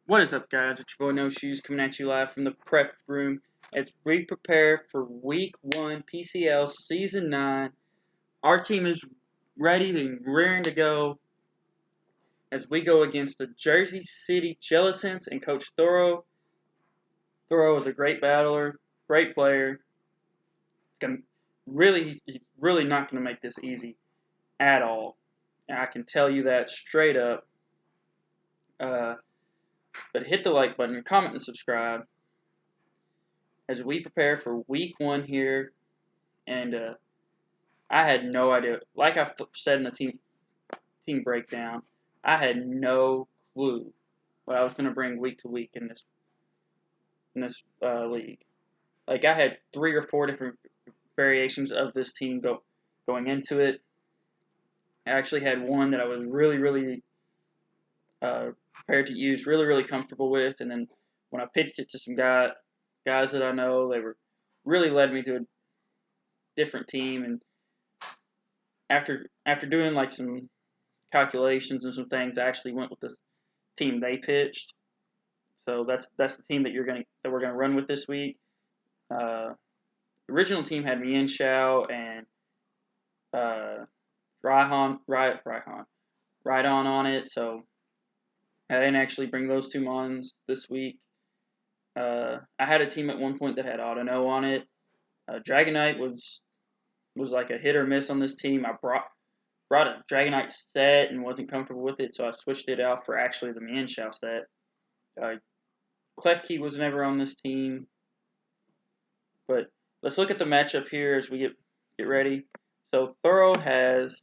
What is up, guys? It's your boy No Shoes coming at you live from the prep room as we prepare for Week 1 PCL Season 9. Our team is ready and raring to go as we go against the Jersey City Jellicents and Coach Thoro. Thoro is a great battler, great player. He's really not going to make this easy at all. And I can tell you that straight up. But hit the like button, comment, and subscribe as we prepare for Week 1 here. And I had no idea. Like I've said in the team breakdown, I had no clue what I was going to bring week to week in this league. Like I had 3 or 4 different variations of this team going into it. I actually had one that I was really prepared to use, really comfortable with, and then when I pitched it to some guys that I know, they were really led me to a different team. And after doing like some calculations and some things, I actually went with this team they pitched. So that's the team that we're gonna run with this week. The original team had me in Shao and Rydon on it, so I didn't actually bring those two mons this week. I had a team at one point that had Autono on it. Dragonite was like a hit or miss on this team. I brought a Dragonite set and wasn't comfortable with it, so I switched it out for actually the Mienshao set. Klefki was never on this team. But let's look at the matchup here as we get ready. So Thoro has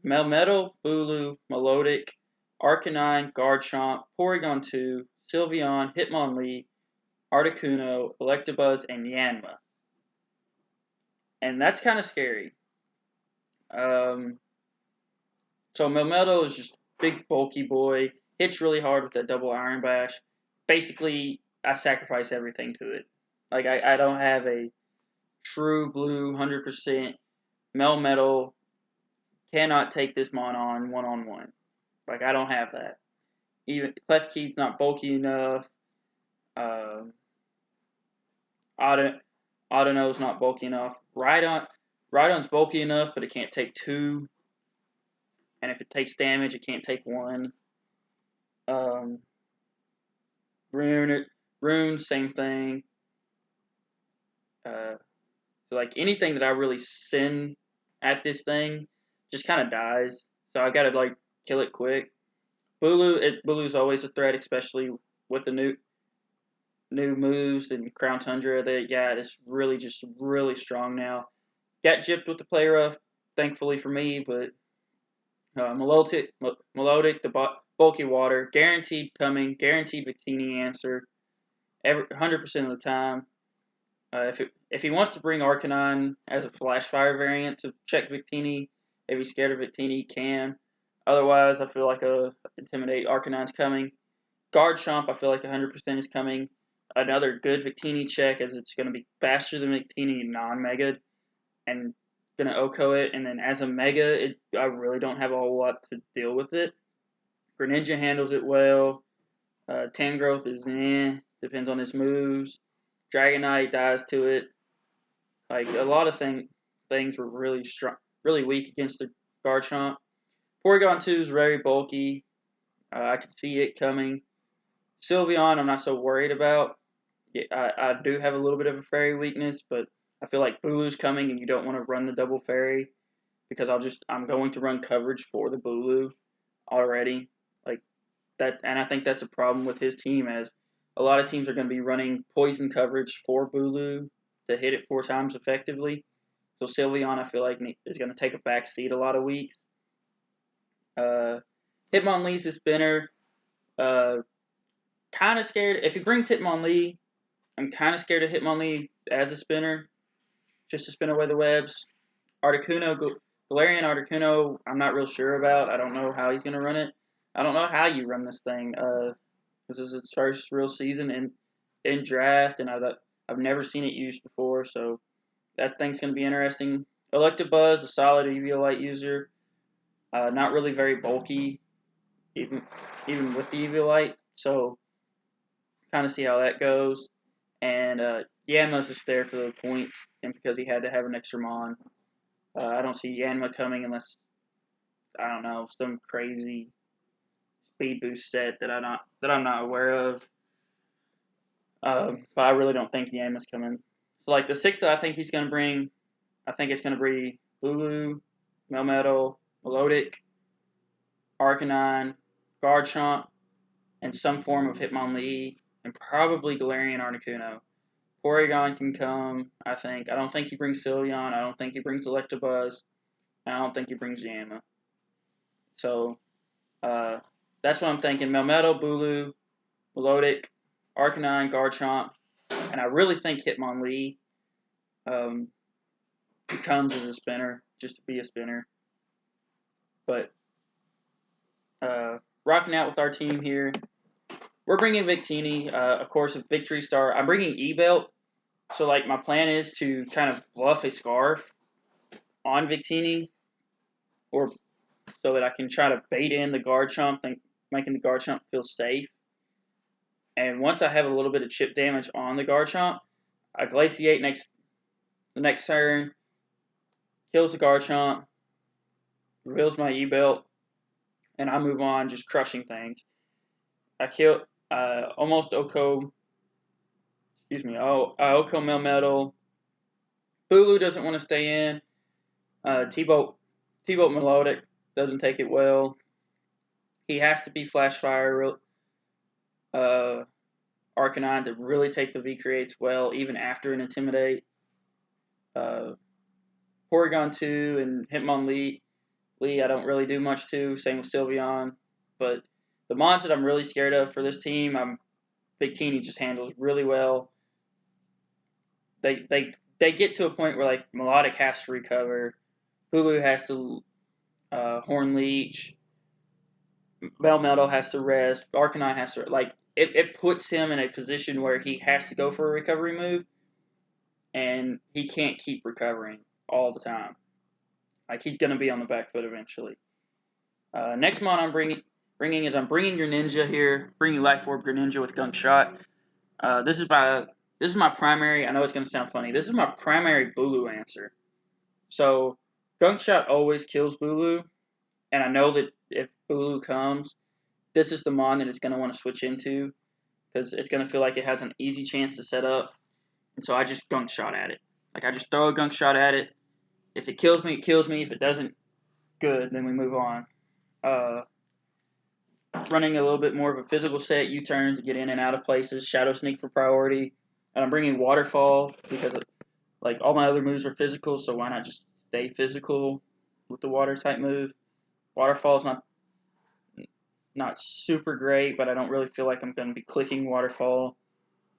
Melmetal, Bulu, Melodic, Arcanine, Garchomp, Porygon 2, Sylveon, Hitmonlee, Articuno, Electabuzz, and Yanma. And that's kind of scary. So Melmetal is just big, bulky boy. Hits really hard with that double Iron Bash. Basically, I sacrifice everything to it. Like, I don't have a true blue 100% Melmetal. Cannot take this mon on one-on-one. Like, I don't have that. Even Klefki's not bulky enough. Autono's not bulky enough. Rhydon's bulky enough, but it can't take 2. And if it takes damage, it can't take 1. Rune, same thing. So like anything that I really send at this thing just kind of dies. So I gotta like kill it quick. Bulu's always a threat, especially with the new moves and Crown Tundra that it got. It's really strong now. Got gypped with the play rough, thankfully for me, but Melodic, the bulky water, guaranteed coming, guaranteed Victini answer, 100% of the time. If he wants to bring Arcanine as a Flash Fire variant to check Victini, if he's scared of Victini, he can. Otherwise, I feel like Intimidate Arcanine's coming. Garchomp, I feel like 100% is coming. Another good Victini check, as it's going to be faster than Victini non-Mega, and going to OHKO it. And then as a Mega, I really don't have a whole lot to deal with it. Greninja handles it well. Tangrowth is depends on his moves. Dragonite dies to it. Like a lot of things were really strong, really weak against the Garchomp. Porygon 2 is very bulky. I could see it coming. Sylveon, I'm not so worried about. Yeah, I do have a little bit of a fairy weakness, but I feel like Bulu's coming, and you don't want to run the double fairy because I'm going to run coverage for the Bulu already. Like that, and I think that's a problem with his team, as a lot of teams are going to be running poison coverage for Bulu to hit it 4 times effectively. So Sylveon, I feel like, is going to take a back seat a lot of weeks. Hitmonlee's a spinner. Kind of scared. If he brings Hitmonlee, I'm kind of scared of Hitmonlee as a spinner, just to spin away the webs. Articuno, Galarian Articuno, I'm not real sure about. I don't know how he's going to run it. I don't know how you run this thing. This is its first real season in draft, and I've never seen it used before, so that thing's going to be interesting. Electabuzz, a solid Eviolite user. Not really very bulky, even with the Eviolite. So kind of see how that goes. And Yanma's just there for the points, and because he had to have an extra mon. I don't see Yanma coming unless, I don't know, some crazy speed boost set that I'm not aware of. But I really don't think Yanma's coming. So like the 6 that I think he's gonna bring, I think it's gonna be Bulu, Melmetal, Melodic, Arcanine, Garchomp, and some form of Hitmonlee, and probably Galarian Articuno. Porygon can come, I think. I don't think he brings Sylveon. I don't think he brings Electabuzz. And I don't think he brings Yanma. So, that's what I'm thinking. Melmetal, Bulu, Melodic, Arcanine, Garchomp, and I really think Hitmonlee comes as a spinner, just to be a spinner. But rocking out with our team here. We're bringing Victini, of course, a Victory Star. I'm bringing E-Belt. So, like, my plan is to kind of bluff a Scarf on Victini, or so that I can try to bait in the Garchomp, making the Garchomp feel safe. And once I have a little bit of chip damage on the Garchomp, I Glaciate the next turn, kills the Garchomp, reveals my E-Belt, and I move on, just crushing things. I kill almost Oko. Oko Melmetal. Bulu doesn't want to stay in. T-Bolt Melodic doesn't take it well. He has to be Flash Fire Arcanine to really take the V-Creates well, even after an Intimidate. Porygon 2 and Hitmonlee, I don't really do much to. Same with Sylveon. But the mons that I'm really scared of for this team, Victini just handles really well. They get to a point where like Melodic has to recover, Hulu has to Horn Leech, Melmetal has to rest, Arcanine has to it puts him in a position where he has to go for a recovery move, and he can't keep recovering all the time. Like he's gonna be on the back foot eventually. Next mon I'm bringing your Ninja here, bringing Life Orb Greninja with Gunk Shot. This is my primary. I know it's gonna sound funny. This is my primary Bulu answer. So Gunk Shot always kills Bulu, and I know that if Bulu comes, this is the mon that it's gonna want to switch into because it's gonna feel like it has an easy chance to set up, and so I just Gunk Shot at it. Like I just throw a Gunk Shot at it. If it kills me, it kills me. If it doesn't, good. Then we move on. Running a little bit more of a physical set, U-turn to get in and out of places, Shadow Sneak for priority. And I'm bringing Waterfall because like all my other moves are physical, so why not just stay physical with the water type move? Waterfall's not super great, but I don't really feel like I'm going to be clicking Waterfall.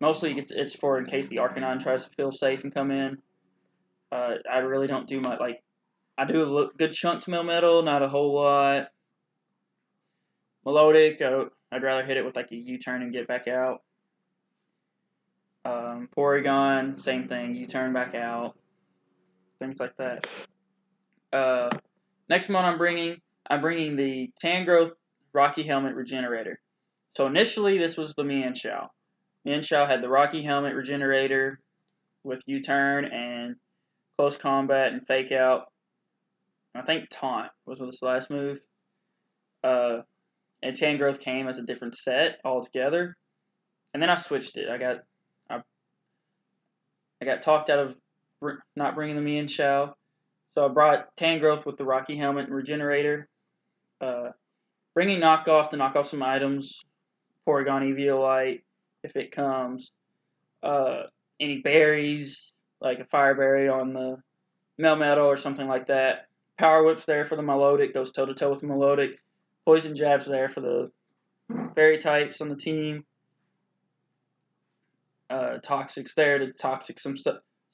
Mostly it's for in case the Arcanine tries to feel safe and come in. I really don't do much. Like I do a good chunk to Melmetal, not a whole lot. Melodic, I'd rather hit it with like a U-turn and get back out. Porygon, same thing, U-turn back out. Things like that. Next mon I'm bringing the Tangrowth Rocky Helmet Regenerator. So initially this was the Mienshao. Mienshao had the Rocky Helmet Regenerator with U-turn and close combat and fake out. I think Taunt was this last move. And Tangrowth came as a different set altogether. And then I switched it. I got talked out of not bringing the Mienshao. So I brought Tangrowth with the Rocky Helmet and Regenerator. Bringing Knockoff to knock off some items. Porygon Eviolite, if it comes. Any berries, like a Fire Berry on the Melmetal or something like that. Power Whip's there for the Melodic, goes toe-to-toe with the Melodic. Poison Jab's there for the Fairy types on the team. Toxic's there to toxic some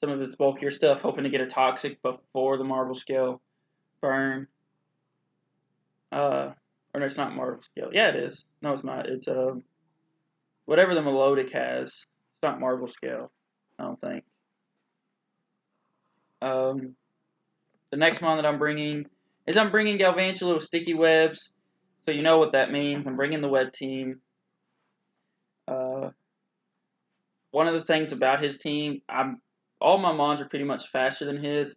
of his bulkier stuff, hoping to get a Toxic before the Marble Scale burn. Or no, it's not Marble Scale. Yeah, it is. No, it's not. It's whatever the Melodic has. It's not Marble Scale, I don't think. The next mon that I'm bringing Galvantula with Sticky Webs. So you know what that means. I'm bringing the Web Team. one of the things about his team, all my mons are pretty much faster than his,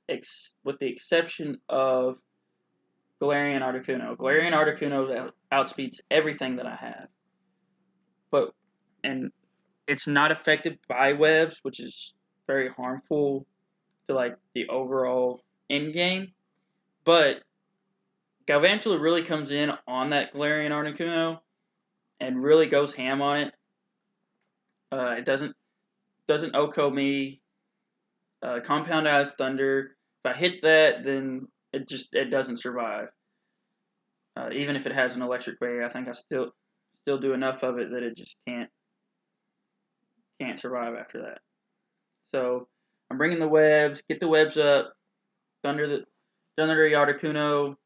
with the exception of Galarian Articuno. Galarian Articuno outspeeds everything that I have. And it's not affected by webs, which is very harmful to like the overall end game. But Galvantula really comes in on that Galarian Articuno and really goes ham on it. It doesn't OHKO me. Compound Eyes Thunder. If I hit that, then it doesn't survive. Even if it has an electric barrier, I think I still do enough of it that it just can't survive after that. So I'm bringing the webs, get the webs up, thunder the Articuno.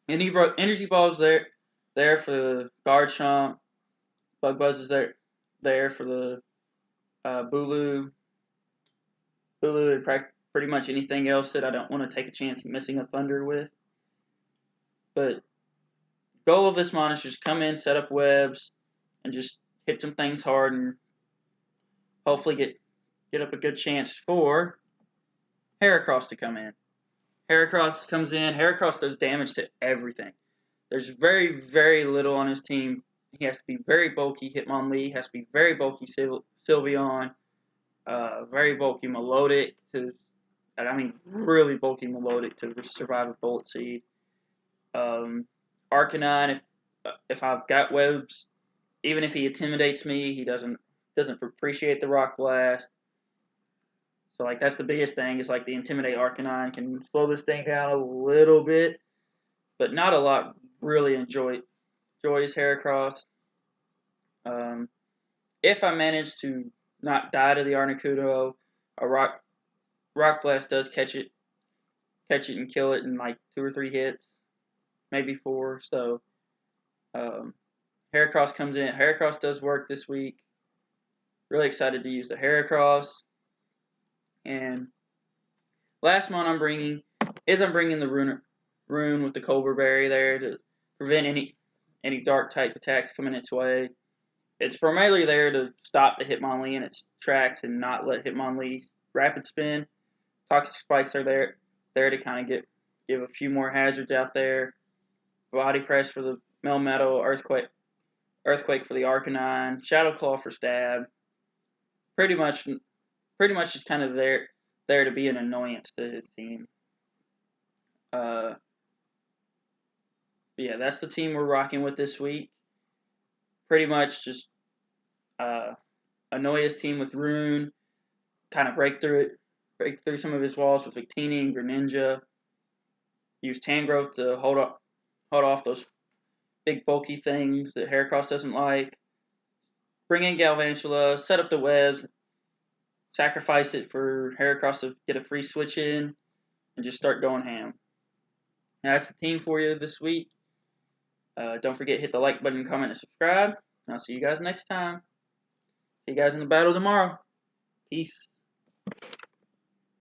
Energy Ball's there for the Garchomp. Bug Buzz is there for the Bulu, and pretty much anything else that I don't want to take a chance of missing a Thunder with. But goal of this mon is just come in, set up webs, and just hit some things hard, and hopefully get up a good chance for Heracross to come in. Heracross comes in. Heracross does damage to everything. There's very, very little on his team. He has to be very bulky. Hitmonlee has to be very bulky. Sylveon, very bulky Melodic really bulky Melodic to survive a Bullet Seed. Arcanine, if I've got webs, even if he intimidates me, he doesn't appreciate the Rock Blast. So like that's the biggest thing is like the Intimidate Arcanine can slow this thing down a little bit, but not a lot. Really enjoys Heracross. If I manage to not die to the Articuno, a Rock Blast does catch it and kill it in like 2 or 3 hits, maybe 4. So Heracross comes in. Heracross does work this week. Really excited to use the Heracross. And last mon I'm bringing the Rune with the Cobra Berry there to prevent any dark type attacks coming its way. It's primarily there to stop the Hitmonlee in its tracks and not let Hitmonlee rapid spin. Toxic Spikes are there to kind of give a few more hazards out there. Body Press for the Melmetal, Earthquake for the Arcanine, Shadow Claw for Stab. Pretty much just kind of there to be an annoyance to his team. Yeah, that's the team we're rocking with this week. Pretty much just annoy his team with Rune, kind of break through some of his walls with Victini and Greninja. Use Tangrowth to hold off those big bulky things that Heracross doesn't like. Bring in Galvantula, set up the webs, sacrifice it for Heracross to get a free switch in, and just start going ham. Now, that's the team for you this week. Don't forget, hit the like button, comment, and subscribe. And I'll see you guys next time. See you guys in the battle tomorrow. Peace.